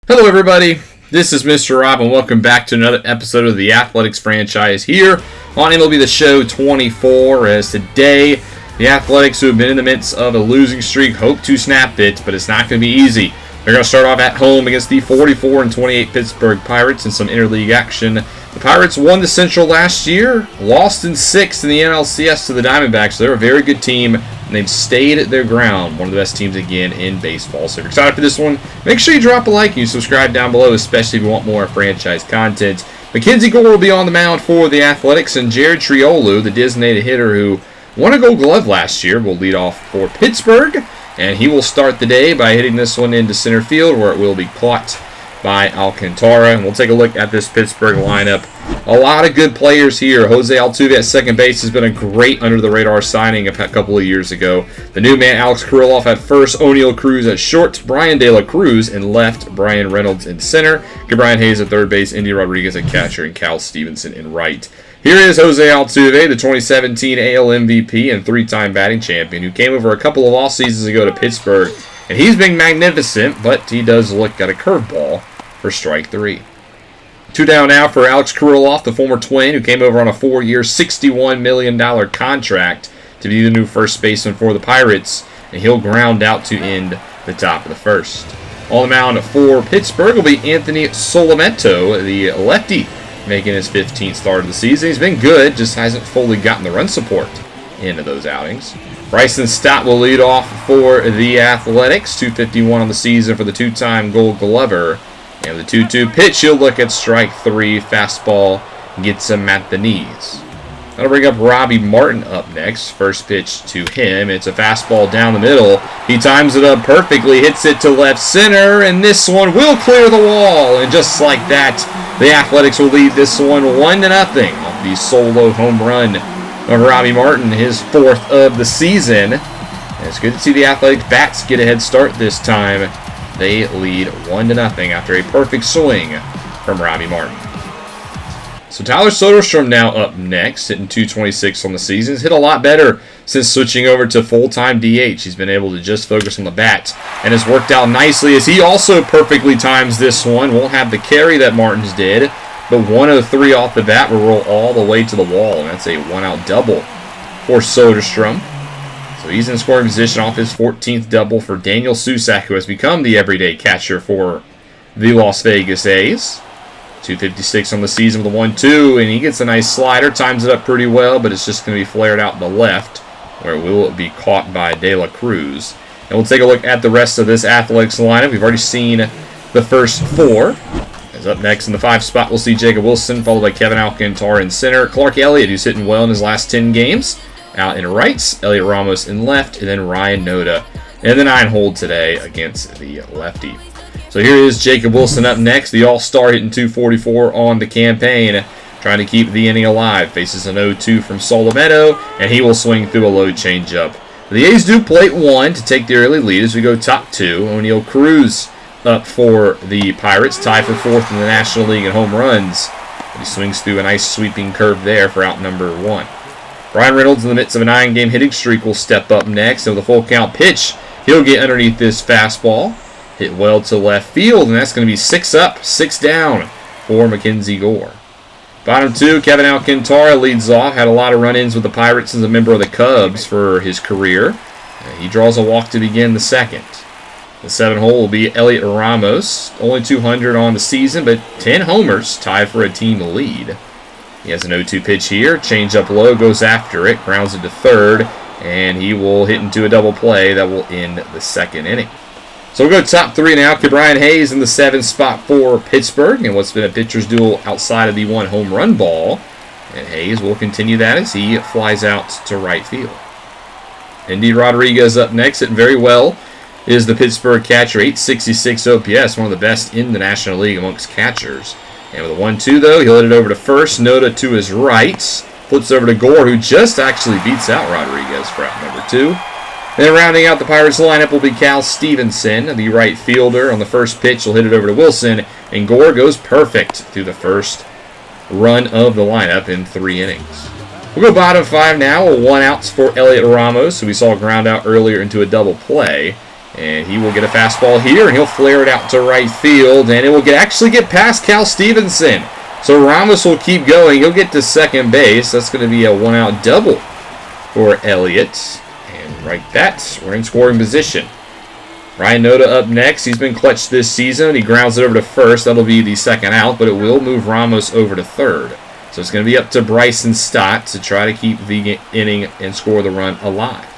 Hello everybody, this is Mr. Rob and welcome back to another episode of the Athletics franchise here on MLB The Show 24, as today the Athletics, who have been in the midst of a losing streak, hope to snap it, but it's not going to be easy. They're going to start off at home against the 44-28 Pittsburgh Pirates in some interleague action. The Pirates won the Central last year, lost in 6th in the NLCS to the Diamondbacks, so they're a very good team, and they've stayed at their ground, one of the best teams again in baseball. So if you're excited for this one, make sure you drop a like and you subscribe down below, especially if you want more franchise content. Mackenzie Gore will be on the mound for the Athletics, and Jared Triolo, the designated hitter who won a Gold Glove last year, will lead off for Pittsburgh. And he will start the day by hitting this one into center field, where it will be caught by Alcantara. And we'll take a look at this Pittsburgh lineup. A lot of good players here. Jose Altuve at second base has been a great under-the-radar signing a couple of years ago. The new man, Alex Kirilloff at first, O'Neill Cruz at short, Brian De La Cruz in left, Brian Reynolds in center, Brian Hayes at third base, Indy Rodriguez at catcher, and Cal Stevenson in right. Here is Jose Altuve, the 2017 AL MVP and three-time batting champion, who came over a couple of off seasons ago to Pittsburgh, and he's been magnificent, but he does look at a curveball for strike three. 2 down now for Alex Kirilloff, the former Twin, who came over on a 4-year, $61 million contract to be the new first baseman for the Pirates, and he'll ground out to end the top of the first. On the mound for Pittsburgh will be Anthony Solometo, the lefty, making his 15th start of the season. He's been good, just hasn't fully gotten the run support into those outings. Bryson Stott will lead off for the Athletics, 251 on the season for the two-time Gold Glover. And the 2-2 pitch, he'll look at strike three. Fastball gets him at the knees. That'll bring up Robbie Martin up next. First pitch to him. It's a fastball down the middle. He times it up perfectly, hits it to left center, and this one will clear the wall. And just like that, the Athletics will lead this one 1-0 off the solo home run of Robbie Martin, his 4th of the season. And it's good to see the Athletics bats get a head start this time. They lead 1-0 after a perfect swing from Robbie Martin. So Tyler Soderstrom now up next, hitting .226 on the season. He's hit a lot better since switching over to full-time DH. He's been able to just focus on the bat, and has worked out nicely as he also perfectly times this one. Won't have the carry that Martins did, but 103 off the bat will roll all the way to the wall, and that's a one-out double for Soderstrom. So he's in scoring position off his 14th double for Daniel Susac, who has become the everyday catcher for the Las Vegas A's. 256 on the season with a 1-2, and he gets a nice slider, times it up pretty well, but it's just going to be flared out to the left, where it will be caught by De La Cruz. And we'll take a look at the rest of this Athletics lineup. We've already seen the first 4. As up next in the 5 spot, we'll see Jacob Wilson, followed by Kevin Alcantara in center. Clark Elliott, who's hitting well in his last 10 games, out in right. Elliot Ramos in left, and then Ryan Noda in the 9-hole today against the lefty. So here is Jacob Wilson up next, the all-star, hitting .244 on the campaign, trying to keep the inning alive. Faces an 0-2 from Solometo, and he will swing through a low changeup. The A's do plate 1 to take the early lead as we go top 2. O'Neill Cruz up for the Pirates, tied for 4th in the National League in home runs. He swings through a nice sweeping curve there for out number 1. Brian Reynolds, in the midst of a 9-game hitting streak, will step up next. And with a full count pitch, he'll get underneath this fastball. Hit well to left field, and that's going to be 6 up, 6 down for Mackenzie Gore. Bottom 2, Kevin Alcantara leads off. Had a lot of run-ins with the Pirates as a member of the Cubs for his career. He draws a walk to begin the second. The 7-hole will be Elliot Ramos. Only 200 on the season, but 10 homers, tied for a team lead. He has an 0-2 pitch here. Change up low, goes after it, grounds it to third, and he will hit into a double play that will end the second inning. So we'll go top 3 now. Brian Hayes in the 7th spot for Pittsburgh, and what's been a pitcher's duel outside of the 1 home run ball. And Hayes will continue that as he flies out to right field. Indy Rodriguez up next, hitting very well, is the Pittsburgh catcher. 866 OPS, one of the best in the National League amongst catchers. And with a 1-2, though, he'll hit it over to first. Noda to his right. Flips over to Gore, who just actually beats out Rodriguez for out number 2. Then rounding out the Pirates lineup will be Cal Stevenson, the right fielder. On the first pitch, he'll hit it over to Wilson, and Gore goes perfect through the first run of the lineup in 3 innings. We'll go bottom 5 now. 1 outs for Elliot Ramos, who we saw ground out earlier into a double play. And he will get a fastball here, and he'll flare it out to right field, and it will actually get past Cal Stevenson. So Ramos will keep going. He'll get to second base. That's going to be a one-out double for Elliott. And right that, we're in scoring position. Ryan Noda up next. He's been clutch this season. He grounds it over to first. That'll be the second out, but it will move Ramos over to third. So it's going to be up to Bryson Stott to try to keep the inning and score the run alive.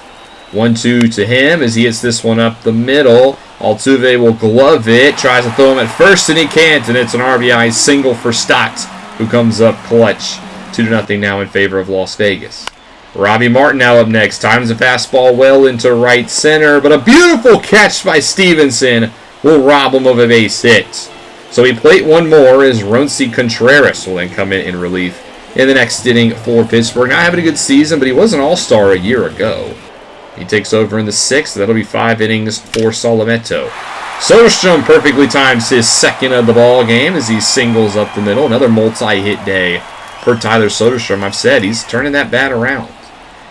1-2 to him as he hits this one up the middle. Altuve will glove it. Tries to throw him at first, and he can't. And it's an RBI single for Stott, who comes up clutch. 2-0 now in favor of Las Vegas. Robbie Martin now up next. Times a fastball well into right center, but a beautiful catch by Stevenson will rob him of a base hit. So we plate one more as Roncy Contreras will then come in relief in the next inning for Pittsburgh. Not having a good season, but he was an all-star a year ago. He takes over in the sixth. That'll be 5 innings for Solometo. Soderstrom perfectly times his second of the ball game as he singles up the middle. Another multi-hit day for Tyler Soderstrom. I've said he's turning that bat around.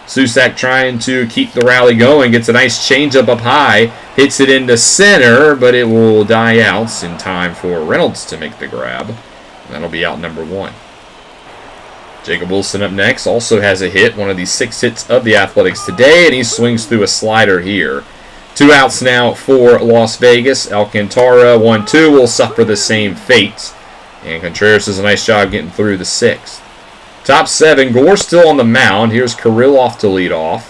Susac trying to keep the rally going. Gets a nice changeup up high. Hits it into center, but it will die out in time for Reynolds to make the grab. That'll be out number 1. Jacob Wilson up next. Also has a hit. One of the 6 hits of the Athletics today, and he swings through a slider here. 2 outs now for Las Vegas. Alcantara, 1-2, will suffer the same fate. And Contreras does a nice job getting through the 6th. Top 7, Gore still on the mound. Here's Kirilloff to lead off.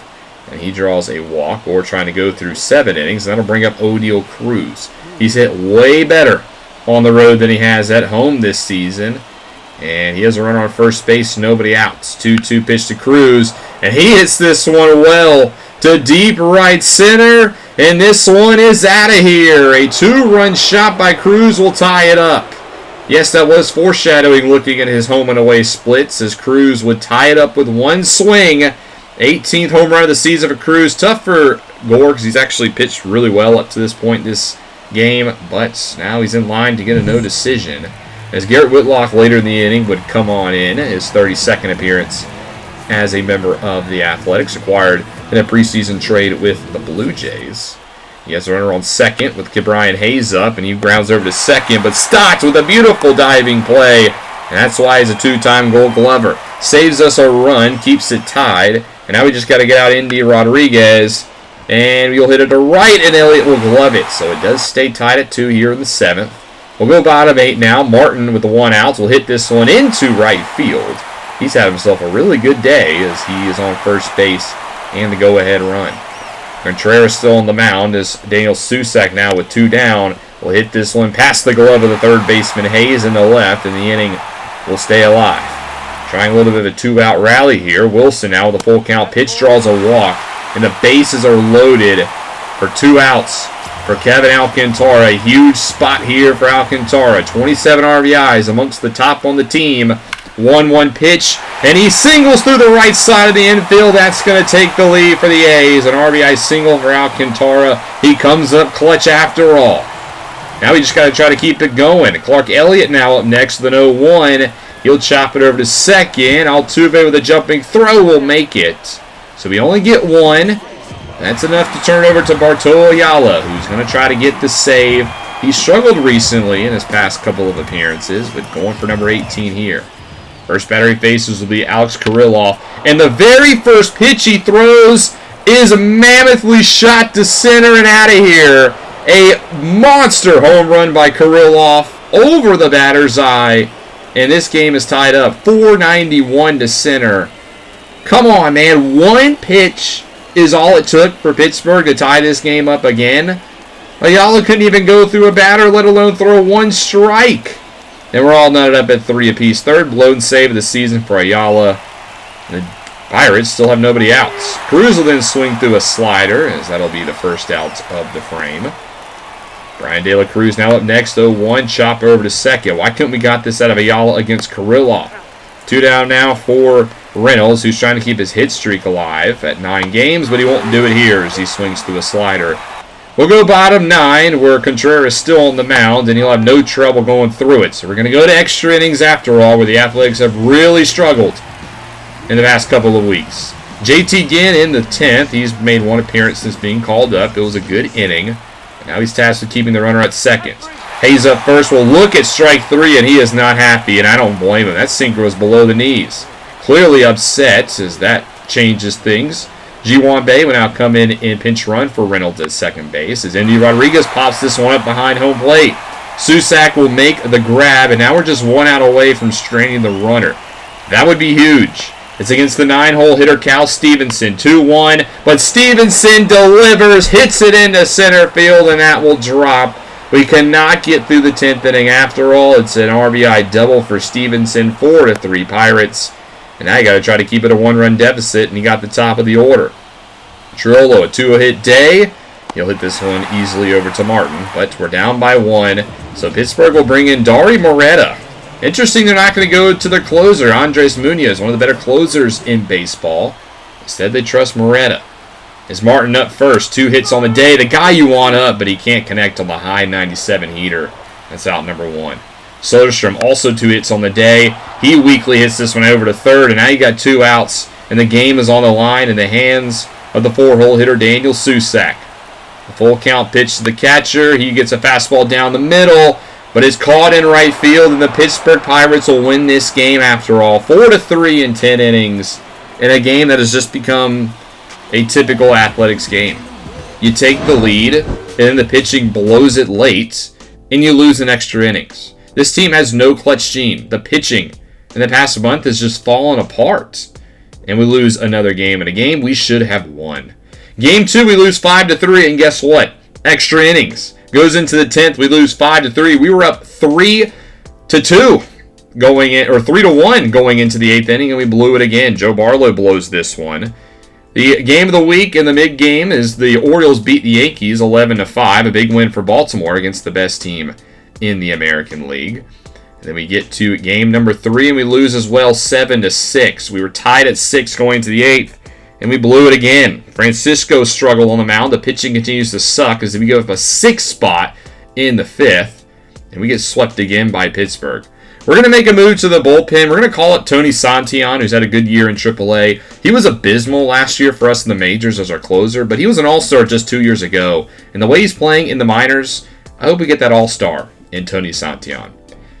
And he draws a walk. Gore trying to go through 7 innings. That'll bring up O'Neal Cruz. He's hit way better on the road than he has at home this season. And he has a runner on first base, nobody outs. 2-2 pitch to Cruz. And he hits this one well to deep right center. And this one is out of here. A 2-run shot by Cruz will tie it up. Yes, that was foreshadowing looking at his home and away splits as Cruz would tie it up with one swing. 18th home run of the season for Cruz. Tough for Gore because he's actually pitched really well up to this point this game, but now he's in line to get a no decision. As Garrett Whitlock later in the inning would come on in, his 32nd appearance as a member of the Athletics, acquired in a preseason trade with the Blue Jays. He has a runner on second with Ke'Bryan Hayes up, and he grounds over to second, but Stott with a beautiful diving play, and that's why he's a 2-time Gold Glover. Saves us a run, keeps it tied, and now we just got to get out Indy Rodriguez, and we'll hit it to right, and Elliott will glove it. So it does stay tied at 2 here in the 7th. We'll go bottom 8 now. Martin with the 1 out will hit this one into right field. He's had himself a really good day as he is on first base and the go-ahead run. Contreras still on the mound as Daniel Susac now with 2 down will hit this one past the glove of the third baseman Hayes in the left, and the inning will stay alive. Trying a little bit of a 2-out rally here. Wilson now with a full count. Pitch draws a walk, and the bases are loaded for 2 outs for Kevin Alcantara. A huge spot here for Alcantara. 27 RBIs amongst the top on the team. 1-1 pitch, and he singles through the right side of the infield. That's going to take the lead for the A's. An RBI single for Alcantara. He comes up clutch after all. Now we just got to try to keep it going. Clark Elliott now up next with an 0-1. He'll chop it over to second. Altuve with a jumping throw will make it. So we only get 1. That's enough to turn over to Bartolo Ayala, who's going to try to get the save. He struggled recently in his past couple of appearances, but going for number 18 here. First batter he faces will be Alex Kirilloff. And the very first pitch he throws is mammothly shot to center and out of here. A monster home run by Kirilloff over the batter's eye. And this game is tied up 491 to center. Come on, man. 1 pitch is all it took for Pittsburgh to tie this game up again. Ayala couldn't even go through a batter, let alone throw 1 strike. And we're all knotted up at 3 apiece. Third blown save of the season for Ayala. The Pirates still have nobody outs. Cruz will then swing through a slider, as that'll be the first out of the frame. Brian De La Cruz now up next, 0-1. Chop over to second. Why couldn't we got this out of Ayala against Kirilloff? 2 down now for Reynolds, who's trying to keep his hit streak alive at 9 games, but he won't do it here as he swings through a slider. We'll go bottom 9, where Contreras is still on the mound, and he'll have no trouble going through it. So we're going to go to extra innings after all, where the Athletics have really struggled in the past couple of weeks. JT Ginn in the 10th. He's made one appearance since being called up. It was a good inning. And now he's tasked with keeping the runner at second. Hayes up first will look at strike 3, and he is not happy, and I don't blame him. That sinker was below the knees. Clearly upset, as that changes things. Swingin A will now come in and pinch run for Reynolds at second base, as Andy Rodriguez pops this one up behind home plate. Susac will make the grab, and now we're just 1 out away from straining the runner. That would be huge. It's against the 9-hole hitter Cal Stevenson. 2-1, but Stevenson delivers, hits it into center field, and that will drop. We cannot get through the 10th inning after all. It's an RBI double for Stevenson, 4-3 Pirates. And now you got to try to keep it a 1-run deficit, and you got the top of the order. Triolo, a 2-hit day. He'll hit this one easily over to Martin, but we're down by 1. So Pittsburgh will bring in Dari Moreta. Interesting, they're not going to go to their closer, Andres Munoz, one of the better closers in baseball. Instead, they trust Moreta. Is Martin up first? 2 hits on the day. The guy you want up, but he can't connect on the high 97 heater. That's out number 1. Soderstrom also 2 hits on the day. He weakly hits this one over to third, and now you got 2 outs, and the game is on the line in the hands of the 4-hole hitter Daniel Susac. The full count pitch to the catcher. He gets a fastball down the middle, but is caught in right field, and the Pittsburgh Pirates will win this game after all. 4-3 in 10 innings in a game that has just become a typical Athletics game. You take the lead, and then the pitching blows it late, and you lose in extra innings. This team has no clutch gene. The pitching in the past month has just fallen apart, and we lose another game, in a game we should have won. Game 2, we lose 5-3, and guess what? Extra innings. Goes into the 10th, we lose 5-3. We were up 3-2 going in, or 3-1 going into the 8th inning, and we blew it again. Joe Barlow blows this one. The game of the week in the mid-game is the Orioles beat the Yankees 11-5, a big win for Baltimore against the best team in the American League. And then we get to game number 3, and we lose as well 7-6. We were tied at 6 going to the 8th, and we blew it again. Francisco struggled on the mound. The pitching continues to suck as we go up a 6th spot in the 5th, and we get swept again by Pittsburgh. We're going to make a move to the bullpen. We're going to call it Tony Santillan, who's had a good year in AAA. He was abysmal last year for us in the majors as our closer, but he was an all-star just 2 years ago. And the way he's playing in the minors, I hope we get that all-star in Tony Santillan.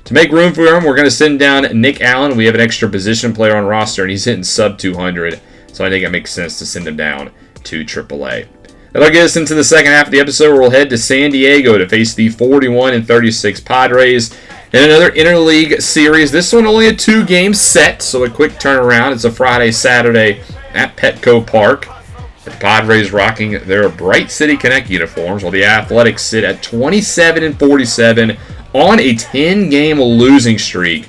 To make room for him, we're going to send down Nick Allen. We have an extra position player on roster, and he's hitting sub-200. So I think it makes sense to send him down to AAA. That'll get us into the second half of the episode, where we'll head to San Diego to face the 41-36 Padres in another interleague series. This one only a 2-game set, so a quick turnaround. It's a Friday-Saturday at Petco Park. The Padres rocking their Bright City Connect uniforms, while the Athletics sit at 27-47 on a 10-game losing streak.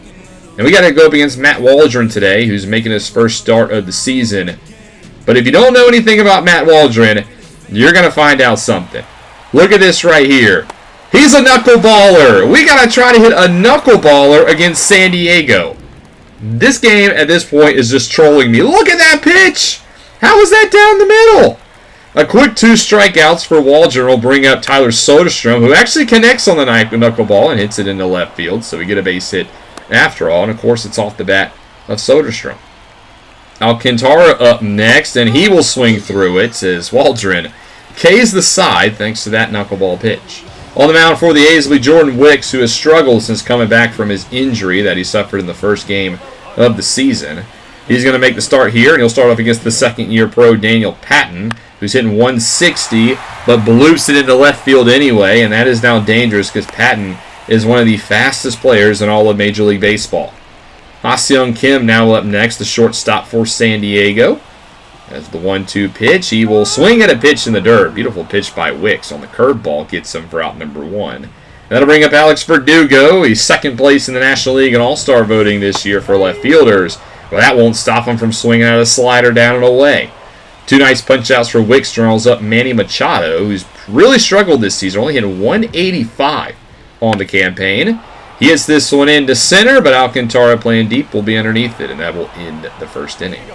And we got to go up against Matt Waldron today, who's making his first start of the season. But if you don't know anything about Matt Waldron, you're going to find out something. Look at this right here. He's a knuckleballer. We got to try to hit a knuckleballer against San Diego. This game at this point is just trolling me. Look at that pitch. How was that down the middle? A quick 2 strikeouts for Waldron will bring up Tyler Soderstrom, who actually connects on the knuckleball and hits it into left field. So we get a base hit after all. And of course, it's off the bat of Soderstrom. Alcantara up next, and he will swing through it as Waldron K's the side thanks to that knuckleball pitch. On the mound for the A's will be Jordan Wicks, who has struggled since coming back from his injury that he suffered in the first game of the season. He's going to make the start here, and he'll start off against the second-year pro Daniel Patton, who's hitting 160, but bloops it into left field anyway, and that is now dangerous because Patton is one of the fastest players in all of Major League Baseball. Ha-Seong Kim now up next, the shortstop for San Diego. As the 1-2 pitch, he will swing at a pitch in the dirt. Beautiful pitch by Wicks on the curveball, gets him for out number 1. That'll bring up Alex Verdugo. He's second place in the National League and All-Star voting this year for left fielders. Well, that won't stop him from swinging at a slider down and away. 2 nice punch-outs for Wicks draws up Manny Machado, who's really struggled this season, only hitting 185 on the campaign. He hits this one into center, but Alcantara playing deep will be underneath it, and that will end the first inning.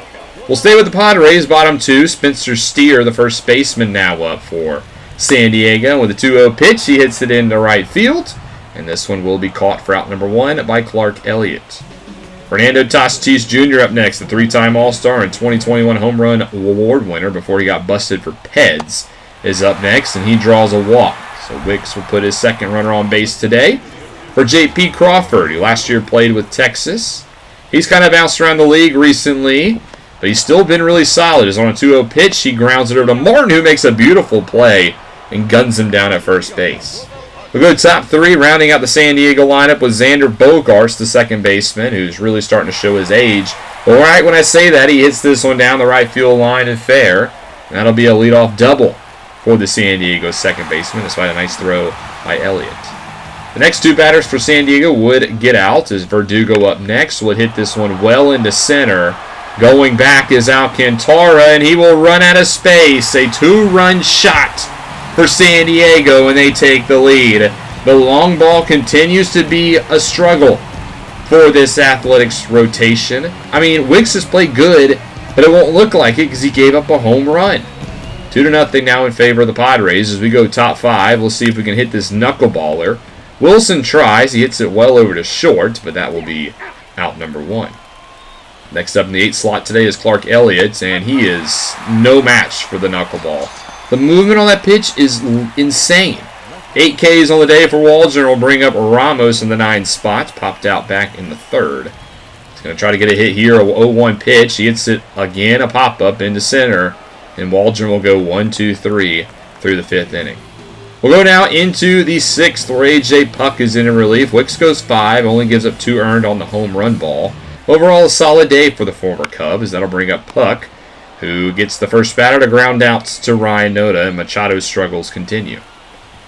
We'll stay with the Padres, bottom 2. Spencer Steer, the first baseman, now up for San Diego. With a 2-0 pitch, he hits it into right field, and this one will be caught for out number 1 by Clark Elliott. Fernando Tatis Jr. up next, the 3-time All-Star and 2021 Home Run Award winner before he got busted for PEDs, is up next, and he draws a walk. So Wicks will put his second runner on base today. For J.P. Crawford, who last year played with Texas, he's kind of bounced around the league recently, but he's still been really solid. He's on a 2-0 pitch. He grounds it over to Martin, who makes a beautiful play and guns him down at first base. We'll go top 3, rounding out the San Diego lineup with Xander Bogaerts, the second baseman, who's really starting to show his age. But right when I say that, he hits this one down the right field line and fair. And that'll be a leadoff double for the San Diego second baseman, despite a nice throw by Elliott. The next 2 batters for San Diego would get out as Verdugo up next would hit this one well into center. Going back is Alcantara, and he will run out of space. A 2-run shot for San Diego, and they take the lead. The long ball continues to be a struggle for this Athletics rotation. I mean, Wicks has played good, but it won't look like it because he gave up a home run. 2-0 now in favor of the Padres. As we go top 5, we'll see if we can hit this knuckleballer. Wilson tries. He hits it well over to short, but that will be out number 1. Next up in the 8th slot today is Clark Elliott, and he is no match for the knuckleball. The movement on that pitch is insane. 8 Ks on the day for Waldron will bring up Ramos in the 9th spot. Popped out back in the 3rd. He's going to try to get a hit here, a 0-1 pitch. He hits it again, a pop-up into center. And Waldron will go 1-2-3 through the 5th inning. We'll go now into the 6th where A.J. Puck is in relief. Wicks goes 5, only gives up 2 earned on the home run ball. Overall, a solid day for the former Cub, as that'll bring up Puck, who gets the first batter to ground out to Ryan Noda, and Machado's struggles continue.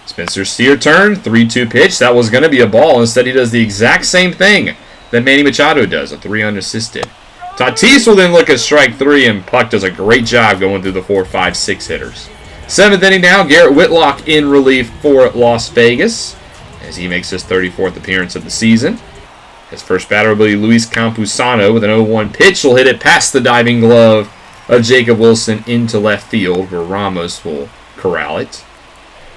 Spencer Steer turn, 3-2 pitch. That was going to be a ball. Instead, he does the exact same thing that Manny Machado does, a 3 unassisted. Tatis will then look at strike 3, and Puck does a great job going through the 4, 5, 6 hitters. 7th inning now, Garrett Whitlock in relief for Las Vegas, as he makes his 34th appearance of the season. His first batter will be Luis Campusano with an 0-1 pitch. He'll hit it past the diving glove of Jacob Wilson into left field, where Ramos will corral it.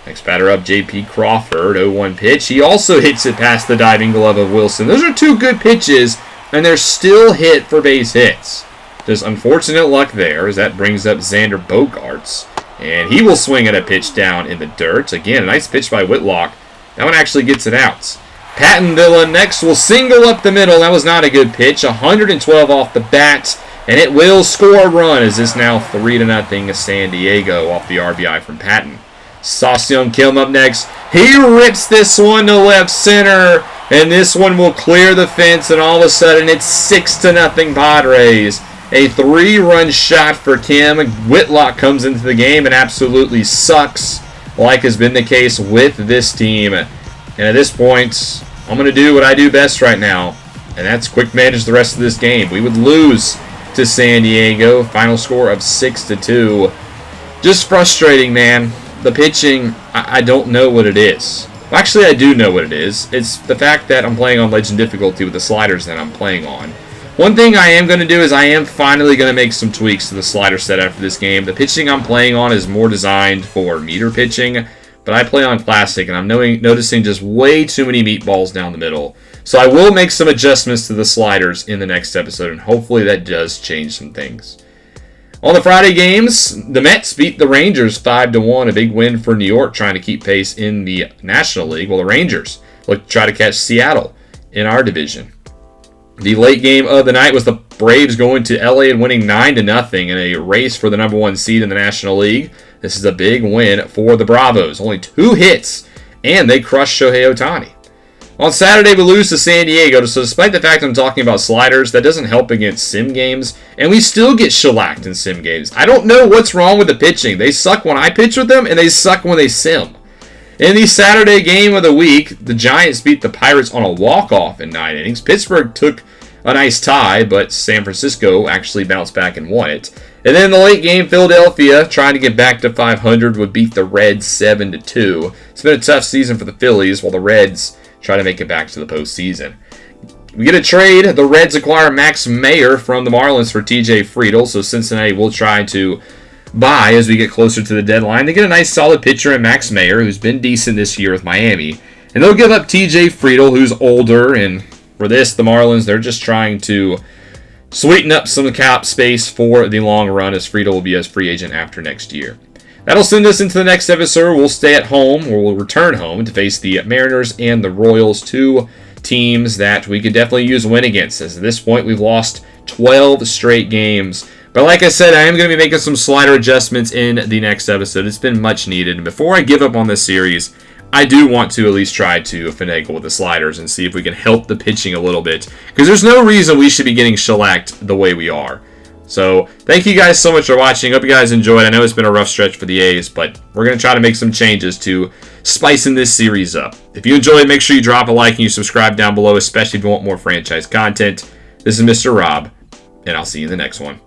Next batter up, J.P. Crawford, 0-1 pitch. He also hits it past the diving glove of Wilson. Those are 2 good pitches, and they're still hit for base hits. Just unfortunate luck there, as that brings up Xander Bogaerts. And he will swing at a pitch down in the dirt. Again, a nice pitch by Whitlock. That one actually gets it out. Pattonville next will single up the middle. That was not a good pitch. 112 off the bat, and it will score a run as this now 3-0 San Diego off the RBI from Patton. Saucion Kilm up next. He rips this one to left center, and this one will clear the fence, and all of a sudden it's 6-0 Padres. A 3-run shot for Kim. Whitlock comes into the game and absolutely sucks, like has been the case with this team. And at this point, I'm going to do what I do best right now, and that's quick manage the rest of this game. We would lose to San Diego. Final score of 6-2. Just frustrating, man. The pitching, I don't know what it is. Actually, I do know what it is. It's the fact that I'm playing on Legend difficulty with the sliders that I'm playing on. One thing I am going to do is I am finally going to make some tweaks to the slider set after this game. The pitching I'm playing on is more designed for meter pitching, but I play on Classic, and I'm noticing just way too many meatballs down the middle. So I will make some adjustments to the sliders in the next episode, and hopefully that does change some things. On the Friday games, the Mets beat the Rangers 5-1, a big win for New York, trying to keep pace in the National League, while the Rangers look to try to catch Seattle in our division. The late game of the night was the Braves going to LA and winning 9-0 in a race for the number 1 seed in the National League. This is a big win for the Bravos. Only 2 hits, and they crushed Shohei Ohtani. On Saturday, we lose to San Diego, so despite the fact I'm talking about sliders, that doesn't help against sim games, and we still get shellacked in sim games. I don't know what's wrong with the pitching. They suck when I pitch with them, and they suck when they sim. In the Saturday game of the week, the Giants beat the Pirates on a walk-off in 9 innings. Pittsburgh took a nice tie, but San Francisco actually bounced back and won it. And then in the late game, Philadelphia, trying to get back to 500, would beat the Reds 7-2. It's been a tough season for the Phillies, while the Reds try to make it back to the postseason. We get a trade. The Reds acquire Max Meyer from the Marlins for TJ Friedl, so Cincinnati will try to buy as we get closer to the deadline. They get a nice solid pitcher in Max Meyer, who's been decent this year with Miami. And they'll give up TJ Friedl, who's older and for this, the Marlins, they're just trying to sweeten up some cap space for the long run, as Friedel will be a free agent after next year. That'll send us into the next episode. We'll stay at home, or we'll return home to face the Mariners and the Royals, two teams that we could definitely use a win against. As at this point, we've lost 12 straight games. But like I said, I am going to be making some slider adjustments in the next episode. It's been much needed. And before I give up on this series, I do want to at least try to finagle with the sliders and see if we can help the pitching a little bit. Because there's no reason we should be getting shellacked the way we are. So, thank you guys so much for watching. Hope you guys enjoyed. I know it's been a rough stretch for the A's, but we're going to try to make some changes to spicing this series up. If you enjoyed, make sure you drop a like and you subscribe down below, especially if you want more franchise content. This is Mr. Rob, and I'll see you in the next one.